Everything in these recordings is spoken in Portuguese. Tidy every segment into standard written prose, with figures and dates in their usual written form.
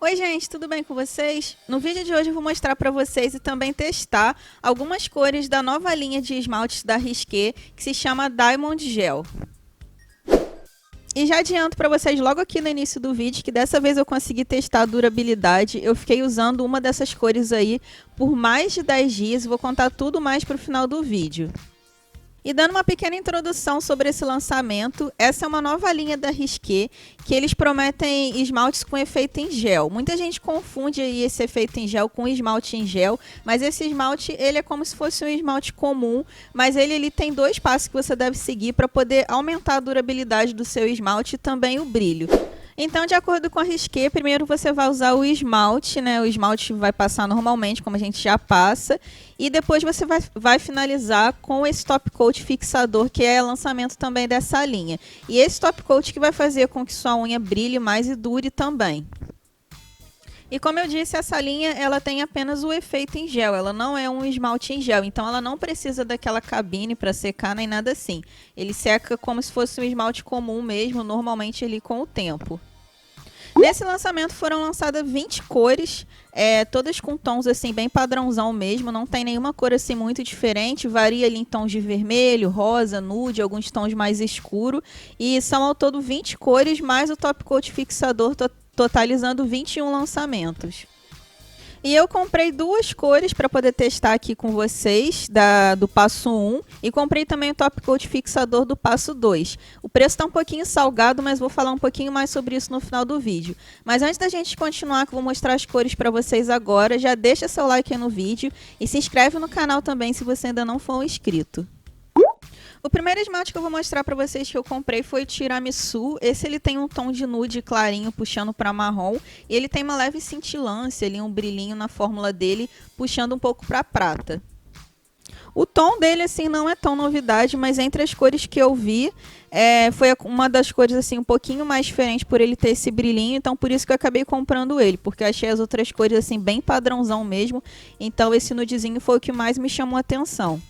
Oi gente, tudo bem com vocês? No vídeo de hoje eu vou mostrar para vocês e também testar algumas cores da nova linha de esmaltes da Risqué, que se chama Diamond Gel. E já adianto para vocês logo aqui no início do vídeo que dessa vez eu consegui testar a durabilidade. Eu fiquei usando uma dessas cores aí por mais de 10 dias e vou contar tudo mais para o final do vídeo. E dando uma pequena introdução sobre esse lançamento, essa é uma nova linha da Risqué, que eles prometem esmaltes com efeito em gel. Muita gente confunde aí esse efeito em gel com esmalte em gel, mas esse esmalte ele é como se fosse um esmalte comum, mas ele tem dois passos que você deve seguir para poder aumentar a durabilidade do seu esmalte e também o brilho. Então, de acordo com a Risqué, primeiro você vai usar o esmalte, né? O esmalte vai passar normalmente, como a gente já passa. E depois você vai finalizar com esse top coat fixador, que é lançamento também dessa linha. E esse top coat que vai fazer com que sua unha brilhe mais e dure também. E como eu disse, essa linha ela tem apenas o efeito em gel, ela não é um esmalte em gel, então ela não precisa daquela cabine para secar nem nada assim. Ele seca como se fosse um esmalte comum mesmo, normalmente ali com o tempo. Nesse lançamento foram lançadas 20 cores, todas com tons assim bem padrãozão mesmo, não tem nenhuma cor assim muito diferente, varia ali em tons de vermelho, rosa, nude, alguns tons mais escuros, e são ao todo 20 cores, mais o top coat fixador totalizando 21 lançamentos. E eu comprei duas cores para poder testar aqui com vocês, do passo 1, e comprei também o top coat fixador do passo 2. O preço está um pouquinho salgado, mas vou falar um pouquinho mais sobre isso no final do vídeo. Mas antes da gente continuar, que eu vou mostrar as cores para vocês agora, já deixa seu like aí no vídeo e se inscreve no canal também se você ainda não for um inscrito. O primeiro esmalte que eu vou mostrar para vocês que eu comprei foi o Tiramisu. Esse ele tem um tom de nude clarinho puxando para marrom. E ele tem uma leve cintilância ali, um brilhinho na fórmula dele, puxando um pouco para prata. O tom dele assim não é tão novidade, mas entre as cores que eu vi, foi uma das cores assim um pouquinho mais diferente por ele ter esse brilhinho. Então por isso que eu acabei comprando ele, porque eu achei as outras cores assim bem padrãozão mesmo. Então esse nudezinho foi o que mais me chamou a atenção.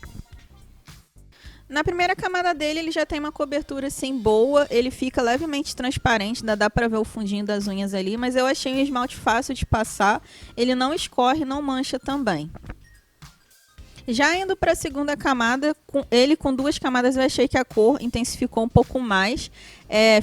Na primeira camada dele, ele já tem uma cobertura assim boa, ele fica levemente transparente, ainda dá pra ver o fundinho das unhas ali, mas eu achei um esmalte fácil de passar, ele não escorre, não mancha também. Já indo para a segunda camada, com duas camadas eu achei que a cor intensificou um pouco mais.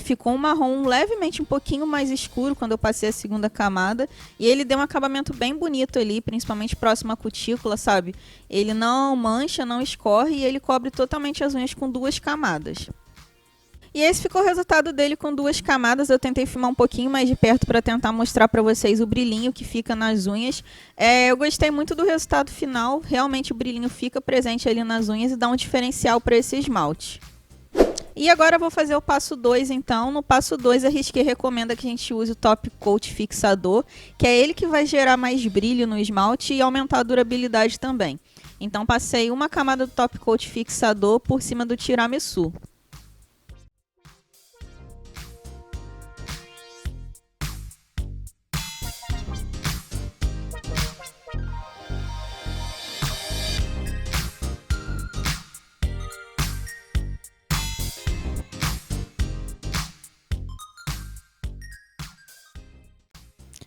Ficou um marrom levemente um pouquinho mais escuro quando eu passei a segunda camada. E ele deu um acabamento bem bonito ali, principalmente próximo à cutícula, sabe? Ele não mancha, não escorre e ele cobre totalmente as unhas com duas camadas. E esse ficou o resultado dele com duas camadas. Eu tentei filmar um pouquinho mais de perto para tentar mostrar para vocês o brilhinho que fica nas unhas. Eu gostei muito do resultado final. Realmente o brilhinho fica presente ali nas unhas e dá um diferencial para esse esmalte. E agora eu vou fazer o passo 2 então. No passo 2 a Risqué recomenda que a gente use o top coat fixador, que é ele que vai gerar mais brilho no esmalte e aumentar a durabilidade também. Então passei uma camada do top coat fixador por cima do Tiramisu.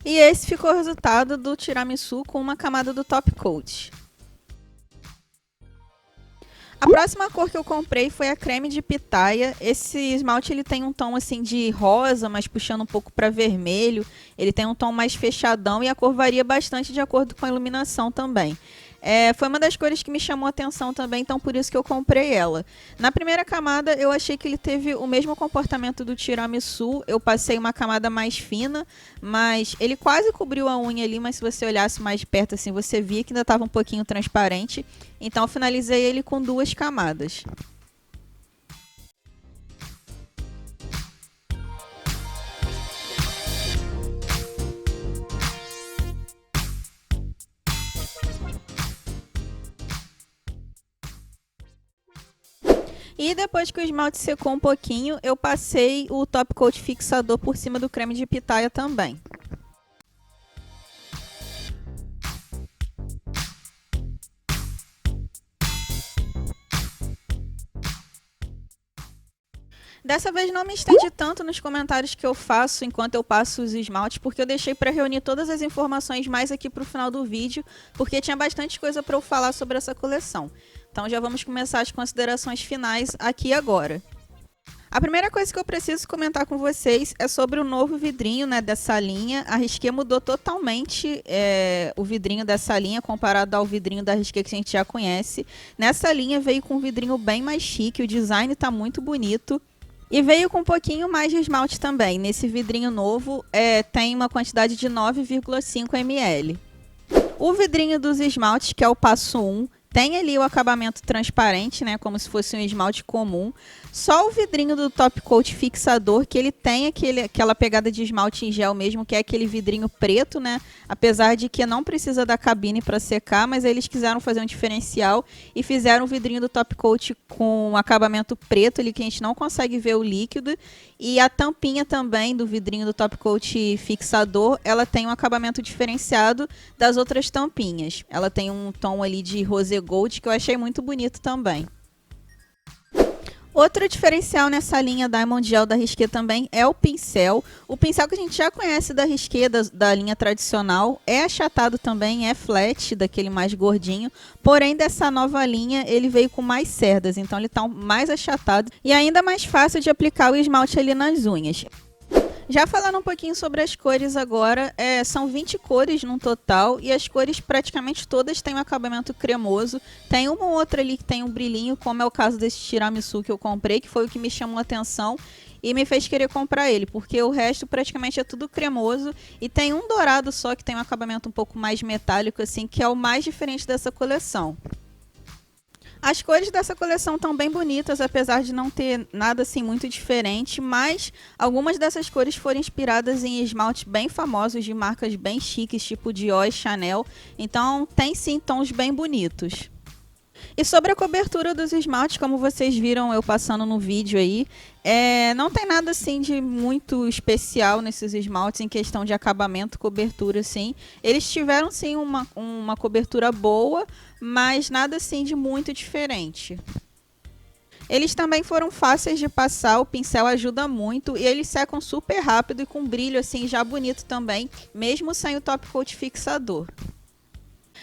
E esse ficou o resultado do Tiramisu com uma camada do top coat. A próxima cor que eu comprei foi a creme de pitaia. Esse esmalte ele tem um tom assim de rosa, mas puxando um pouco para vermelho. Ele tem um tom mais fechadão e a cor varia bastante de acordo com a iluminação também. Foi uma das cores que me chamou a atenção também, então por isso que eu comprei ela. Na primeira camada eu achei que ele teve o mesmo comportamento do Tiramisu. Eu passei uma camada mais fina, mas ele quase cobriu a unha ali, mas se você olhasse mais de perto assim, você via que ainda estava um pouquinho transparente. Então eu finalizei ele com duas camadas. E depois que o esmalte secou um pouquinho, eu passei o top coat fixador por cima do creme de pitaia também. Dessa vez não me estendi tanto nos comentários que eu faço enquanto eu passo os esmaltes, porque eu deixei para reunir todas as informações mais aqui para o final do vídeo, porque tinha bastante coisa para eu falar sobre essa coleção. Então já vamos começar as considerações finais aqui agora. A primeira coisa que eu preciso comentar com vocês é sobre o novo vidrinho, né, dessa linha. A Risqué mudou totalmente o vidrinho dessa linha comparado ao vidrinho da Risqué que a gente já conhece. Nessa linha veio com um vidrinho bem mais chique, o design está muito bonito. E veio com um pouquinho mais de esmalte também. Nesse vidrinho novo tem uma quantidade de 9,5 ml. O vidrinho dos esmaltes, que é o passo 1, tem ali o acabamento transparente, né, como se fosse um esmalte comum. Só o vidrinho do Top Coat fixador, que ele tem aquela pegada de esmalte em gel mesmo, que é aquele vidrinho preto, né? Apesar de que não precisa da cabine para secar, mas eles quiseram fazer um diferencial e fizeram o vidrinho do Top Coat com acabamento preto, ali que a gente não consegue ver o líquido. E a tampinha também do vidrinho do Top Coat fixador, ela tem um acabamento diferenciado das outras tampinhas. Ela tem um tom ali de rose gold que eu achei muito bonito também. Outro diferencial nessa linha Diamond Gel da Risqué também é o pincel. O pincel que a gente já conhece da Risqué, da linha tradicional, é achatado também, é flat, daquele mais gordinho. Porém, dessa nova linha, ele veio com mais cerdas, então ele está mais achatado e ainda mais fácil de aplicar o esmalte ali nas unhas. Já falando um pouquinho sobre as cores agora, são 20 cores no total e as cores praticamente todas têm um acabamento cremoso. Tem uma ou outra ali que tem um brilhinho, como é o caso desse tiramisu que eu comprei, que foi o que me chamou a atenção e me fez querer comprar ele, porque o resto praticamente é tudo cremoso e tem um dourado só que tem um acabamento um pouco mais metálico, assim, que é o mais diferente dessa coleção. As cores dessa coleção estão bem bonitas, apesar de não ter nada assim muito diferente, mas algumas dessas cores foram inspiradas em esmaltes bem famosos de marcas bem chiques, tipo Dior e Chanel, então tem sim tons bem bonitos. E sobre a cobertura dos esmaltes, como vocês viram eu passando no vídeo aí, não tem nada assim de muito especial nesses esmaltes em questão de acabamento, cobertura, assim. Eles tiveram sim uma cobertura boa, mas nada assim de muito diferente. Eles também foram fáceis de passar, o pincel ajuda muito e eles secam super rápido e com brilho assim já bonito também, mesmo sem o Top Coat fixador.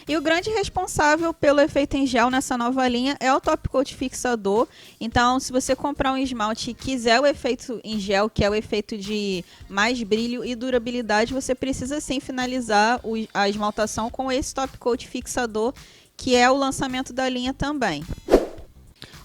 E o grande responsável pelo efeito em gel nessa nova linha é o Top Coat fixador. Então, se você comprar um esmalte e quiser o efeito em gel, que é o efeito de mais brilho e durabilidade, você precisa sim finalizar a esmaltação com esse Top Coat fixador, que é o lançamento da linha também.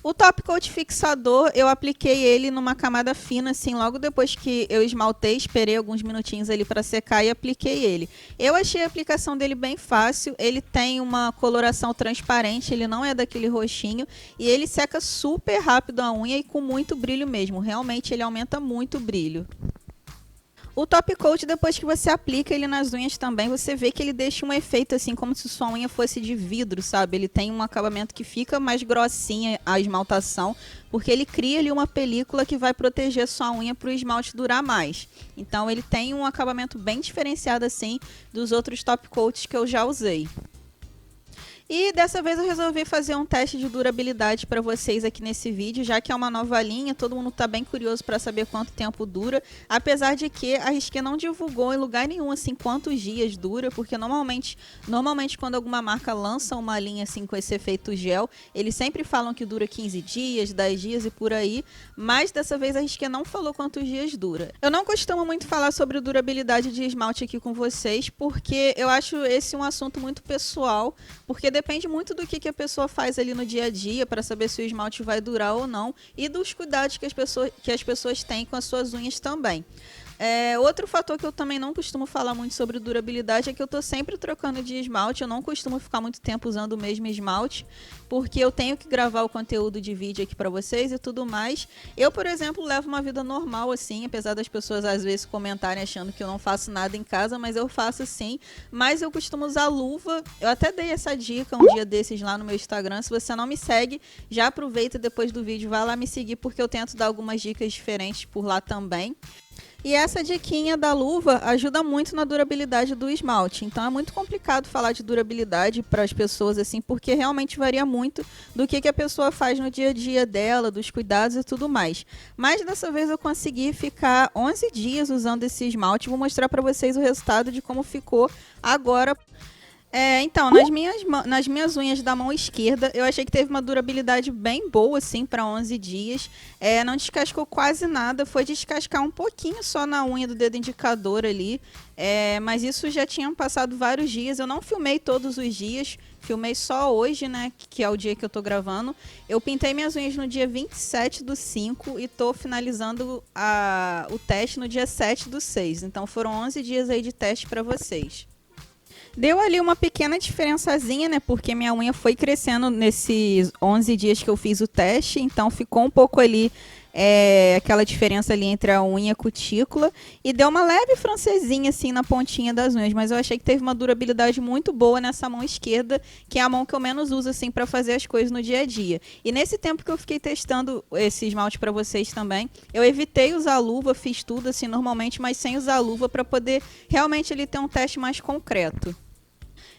O Top Coat fixador, eu apliquei ele numa camada fina, assim, logo depois que eu esmaltei, esperei alguns minutinhos ali para secar e apliquei ele. Eu achei a aplicação dele bem fácil, ele tem uma coloração transparente, ele não é daquele roxinho e ele seca super rápido a unha e com muito brilho mesmo, realmente ele aumenta muito o brilho. O Top Coat, depois que você aplica ele nas unhas também, você vê que ele deixa um efeito assim, como se sua unha fosse de vidro, sabe? Ele tem um acabamento que fica mais grossinha a esmaltação, porque ele cria ali uma película que vai proteger sua unha para o esmalte durar mais. Então ele tem um acabamento bem diferenciado assim dos outros Top Coats que eu já usei. E dessa vez eu resolvi fazer um teste de durabilidade para vocês aqui nesse vídeo, já que é uma nova linha, todo mundo está bem curioso para saber quanto tempo dura, apesar de que a Risqué não divulgou em lugar nenhum assim quantos dias dura, porque normalmente quando alguma marca lança uma linha assim com esse efeito gel, eles sempre falam que dura 15 dias, 10 dias e por aí, mas dessa vez a Risqué não falou quantos dias dura. Eu não costumo muito falar sobre durabilidade de esmalte aqui com vocês, porque eu acho esse um assunto muito pessoal, porque depende muito do que a pessoa faz ali no dia a dia para saber se o esmalte vai durar ou não e dos cuidados que as pessoas têm com as suas unhas também. Outro fator que eu também não costumo falar muito sobre durabilidade é que eu tô sempre trocando de esmalte, eu não costumo ficar muito tempo usando o mesmo esmalte, porque eu tenho que gravar o conteúdo de vídeo aqui para vocês e tudo mais. Eu, por exemplo, levo uma vida normal assim, apesar das pessoas às vezes comentarem achando que eu não faço nada em casa, mas eu faço sim, mas eu costumo usar luva. Eu até dei essa dica um dia desses lá no meu Instagram, se você não me segue, já aproveita depois do vídeo, vai lá me seguir, porque eu tento dar algumas dicas diferentes por lá também. E essa diquinha da luva ajuda muito na durabilidade do esmalte. Então é muito complicado falar de durabilidade para as pessoas assim, porque realmente varia muito do que a pessoa faz no dia a dia dela, dos cuidados e tudo mais. Mas dessa vez eu consegui ficar 11 dias usando esse esmalte. Vou mostrar para vocês o resultado de como ficou agora. Então, nas minhas unhas da mão esquerda, eu achei que teve uma durabilidade bem boa, assim, para 11 dias. Não descascou quase nada, foi descascar um pouquinho só na unha do dedo indicador ali. Mas isso já tinham passado vários dias, eu não filmei todos os dias, filmei só hoje, né, que é o dia que eu tô gravando. Eu pintei minhas unhas no dia 27/5 e tô finalizando o teste no dia 7/6. Então foram 11 dias aí de teste para vocês. Deu ali uma pequena diferençazinha, né? Porque minha unha foi crescendo nesses 11 dias que eu fiz o teste. Então ficou um pouco ali, aquela diferença ali entre a unha e a cutícula. E deu uma leve francesinha assim na pontinha das unhas. Mas eu achei que teve uma durabilidade muito boa nessa mão esquerda, que é a mão que eu menos uso assim para fazer as coisas no dia a dia. E nesse tempo que eu fiquei testando esse esmalte para vocês também, eu evitei usar luva, fiz tudo assim normalmente, mas sem usar luva para poder realmente ele ter um teste mais concreto.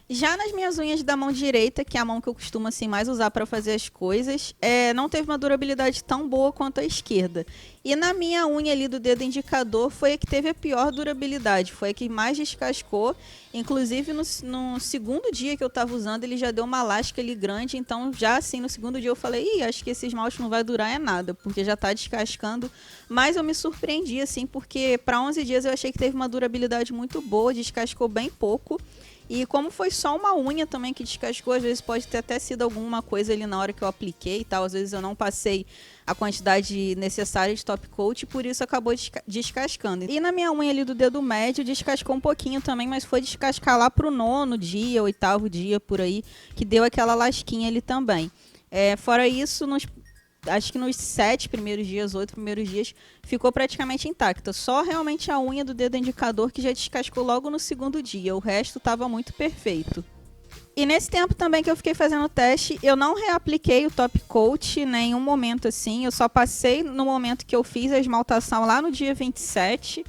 Já nas minhas unhas da mão direita, que é a mão que eu costumo assim mais usar para fazer as coisas, não teve uma durabilidade tão boa quanto a esquerda. E na minha unha ali do dedo indicador foi a que teve a pior durabilidade, foi a que mais descascou. Inclusive no segundo dia que eu estava usando, ele já deu uma lasca ali grande, então já assim no segundo dia eu falei, acho que esse esmalte não vai durar nada, porque já está descascando. Mas eu me surpreendi assim, porque para 11 dias eu achei que teve uma durabilidade muito boa, descascou bem pouco. E como foi só uma unha também que descascou, às vezes pode ter até sido alguma coisa ali na hora que eu apliquei e tal. Às vezes eu não passei a quantidade necessária de top coat e por isso acabou descascando. E na minha unha ali do dedo médio descascou um pouquinho também, mas foi descascar lá pro 9º dia, 8º dia por aí, que deu aquela lasquinha ali também. Fora isso, acho que nos 7 primeiros dias, 8 primeiros dias, ficou praticamente intacta. Só realmente a unha do dedo indicador que já descascou logo no segundo dia. O resto estava muito perfeito. E nesse tempo também que eu fiquei fazendo o teste, eu não reapliquei o top coat em nenhum momento assim. Eu só passei no momento que eu fiz a esmaltação lá no dia 27.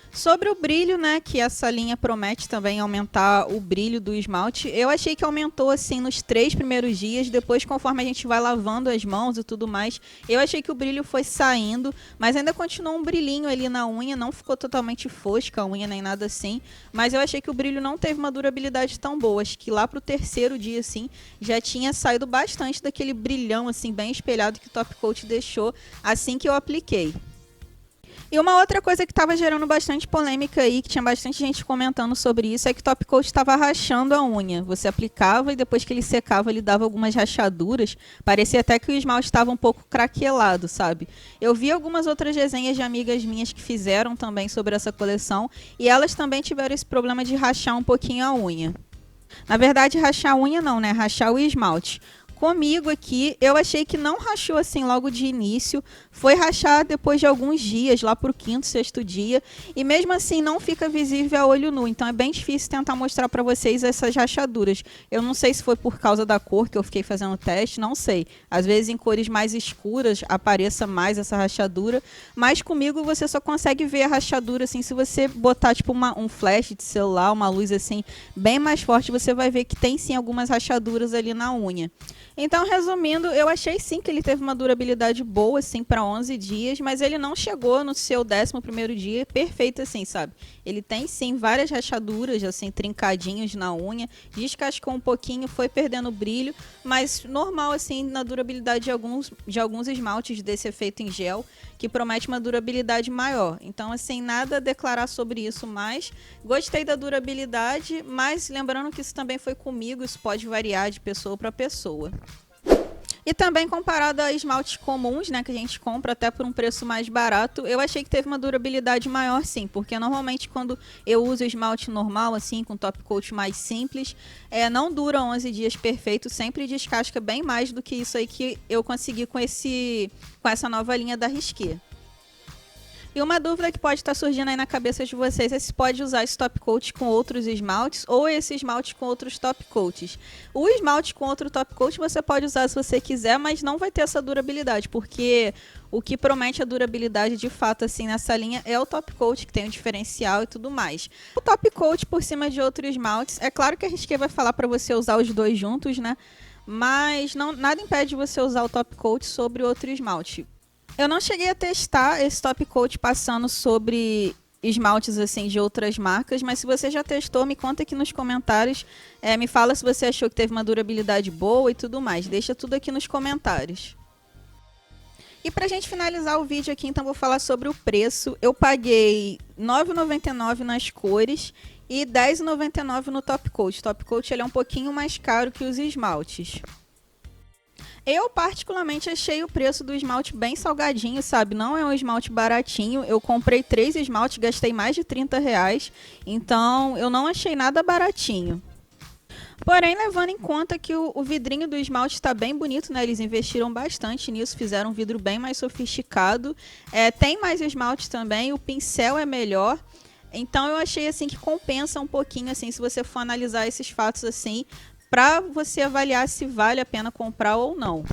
Sobre o brilho, né, que essa linha promete também aumentar o brilho do esmalte, eu achei que aumentou assim nos 3 primeiros dias, depois conforme a gente vai lavando as mãos e tudo mais, eu achei que o brilho foi saindo, mas ainda continuou um brilhinho ali na unha, não ficou totalmente fosca a unha nem nada assim, mas eu achei que o brilho não teve uma durabilidade tão boa, acho que lá pro 3º dia assim, já tinha saído bastante daquele brilhão assim bem espelhado que o top coat deixou assim que eu apliquei. E uma outra coisa que estava gerando bastante polêmica aí, que tinha bastante gente comentando sobre isso, é que o top coat estava rachando a unha. Você aplicava e depois que ele secava, ele dava algumas rachaduras. Parecia até que o esmalte estava um pouco craquelado, sabe? Eu vi algumas outras resenhas de amigas minhas que fizeram também sobre essa coleção e elas também tiveram esse problema de rachar um pouquinho a unha. Na verdade, rachar a unha não, né? Rachar o esmalte. Comigo aqui, eu achei que não rachou assim logo de início, foi rachar depois de alguns dias, lá pro 5º, 6º dia, e mesmo assim não fica visível a olho nu, então é bem difícil tentar mostrar para vocês essas rachaduras. Eu não sei se foi por causa da cor que eu fiquei fazendo o teste, não sei. Às vezes em cores mais escuras apareça mais essa rachadura, mas comigo você só consegue ver a rachadura assim, se você botar tipo um flash de celular, uma luz assim, bem mais forte, você vai ver que tem sim algumas rachaduras ali na unha. Então, resumindo, eu achei sim que ele teve uma durabilidade boa, assim, para 11 dias, mas ele não chegou no seu 11º dia perfeito, assim, sabe? Ele tem sim várias rachaduras, assim, trincadinhos na unha, descascou um pouquinho, foi perdendo brilho, mas normal, assim, na durabilidade de alguns esmaltes desse efeito em gel, que promete uma durabilidade maior. Então, assim, nada a declarar sobre isso, mas gostei da durabilidade, mas lembrando que isso também foi comigo, isso pode variar de pessoa para pessoa. E também comparado a esmaltes comuns, né, que a gente compra até por um preço mais barato, eu achei que teve uma durabilidade maior sim, porque normalmente quando eu uso esmalte normal, assim, com top coat mais simples, não dura 11 dias perfeito, sempre descasca bem mais do que isso aí que eu consegui com essa nova linha da Risqué. E uma dúvida que pode estar surgindo aí na cabeça de vocês é se pode usar esse top coat com outros esmaltes ou esse esmalte com outros top coats. O esmalte com outro top coat você pode usar se você quiser, mas não vai ter essa durabilidade, porque o que promete a durabilidade de fato assim nessa linha é o top coat, que tem um diferencial e tudo mais. O top coat por cima de outros esmaltes, é claro que a Risqué vai falar para você usar os dois juntos, né? Mas nada impede você usar o top coat sobre outro esmalte. Eu não cheguei a testar esse top coat passando sobre esmaltes assim de outras marcas, mas se você já testou, me conta aqui nos comentários. Me fala se você achou que teve uma durabilidade boa e tudo mais. Deixa tudo aqui nos comentários. E pra gente finalizar o vídeo aqui, então vou falar sobre o preço. Eu paguei R$ 9,99 nas cores e R$ 10,99 no top coat. O top coat ele é um pouquinho mais caro que os esmaltes. Eu particularmente achei o preço do esmalte bem salgadinho, sabe? Não é um esmalte baratinho. Eu comprei 3 esmaltes, gastei mais de R$ 30, então eu não achei nada baratinho. Porém, levando em conta que o vidrinho do esmalte está bem bonito, né? Eles investiram bastante nisso, fizeram um vidro bem mais sofisticado. Tem mais esmalte também, o pincel é melhor. Então eu achei assim que compensa um pouquinho, assim, se você for analisar esses fatos assim, para você avaliar se vale a pena comprar ou não.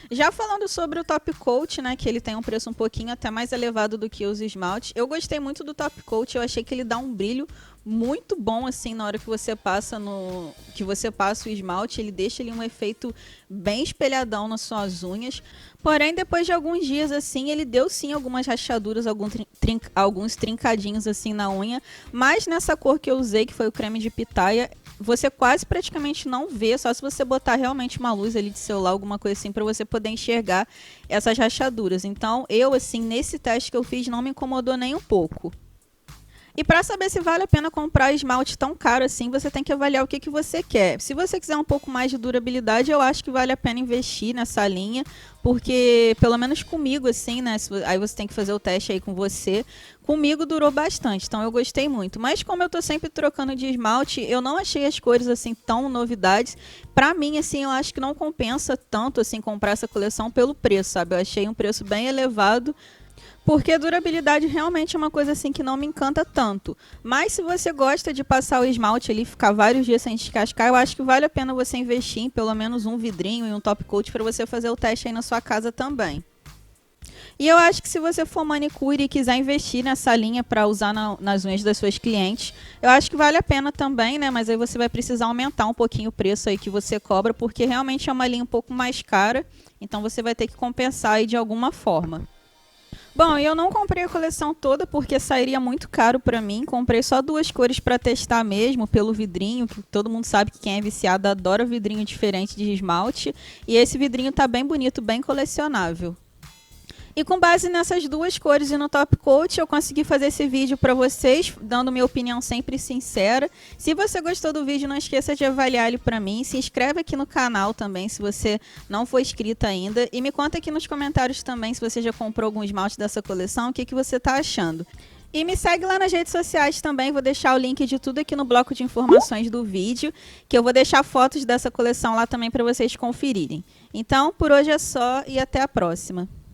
Já falando sobre o top coat, né, que ele tem um preço um pouquinho até mais elevado do que os esmaltes, eu gostei muito do top coat, eu achei que ele dá um brilho muito bom assim na hora que você passa o esmalte, ele deixa ali um efeito bem espelhadão nas suas unhas. Porém, depois de alguns dias assim, ele deu sim algumas rachaduras, alguns trincadinhos assim na unha, mas nessa cor que eu usei, que foi o creme de pitaia, você quase praticamente não vê, só se você botar realmente uma luz ali de celular, alguma coisa assim, para você poder enxergar essas rachaduras. Então, eu, assim, nesse teste que eu fiz, não me incomodou nem um pouco. E para saber se vale a pena comprar esmalte tão caro assim, você tem que avaliar o que você quer. Se você quiser um pouco mais de durabilidade, eu acho que vale a pena investir nessa linha, porque pelo menos comigo assim, né, aí você tem que fazer o teste aí com você. Comigo durou bastante, então eu gostei muito. Mas como eu tô sempre trocando de esmalte, eu não achei as cores assim tão novidades. Pra mim, assim, eu acho que não compensa tanto assim comprar essa coleção pelo preço, sabe? Eu achei um preço bem elevado. Porque a durabilidade realmente é uma coisa assim que não me encanta tanto. Mas se você gosta de passar o esmalte ali e ficar vários dias sem descascar, eu acho que vale a pena você investir em pelo menos um vidrinho e um top coat para você fazer o teste aí na sua casa também. E eu acho que se você for manicure e quiser investir nessa linha para usar nas unhas das suas clientes, eu acho que vale a pena também, né? Mas aí você vai precisar aumentar um pouquinho o preço aí que você cobra, porque realmente é uma linha um pouco mais cara, então você vai ter que compensar aí de alguma forma. Bom, eu não comprei a coleção toda porque sairia muito caro para mim. Comprei só 2 cores para testar mesmo, pelo vidrinho, que todo mundo sabe que quem é viciado adora vidrinho diferente de esmalte. E esse vidrinho tá bem bonito, bem colecionável. E com base nessas 2 cores e no top coat, eu consegui fazer esse vídeo para vocês, dando minha opinião sempre sincera. Se você gostou do vídeo, não esqueça de avaliar ele para mim. Se inscreve aqui no canal também, se você não for inscrito ainda. E me conta aqui nos comentários também se você já comprou algum esmalte dessa coleção, o que você está achando. E me segue lá nas redes sociais também, vou deixar o link de tudo aqui no bloco de informações do vídeo, que eu vou deixar fotos dessa coleção lá também para vocês conferirem. Então, por hoje é só e até a próxima.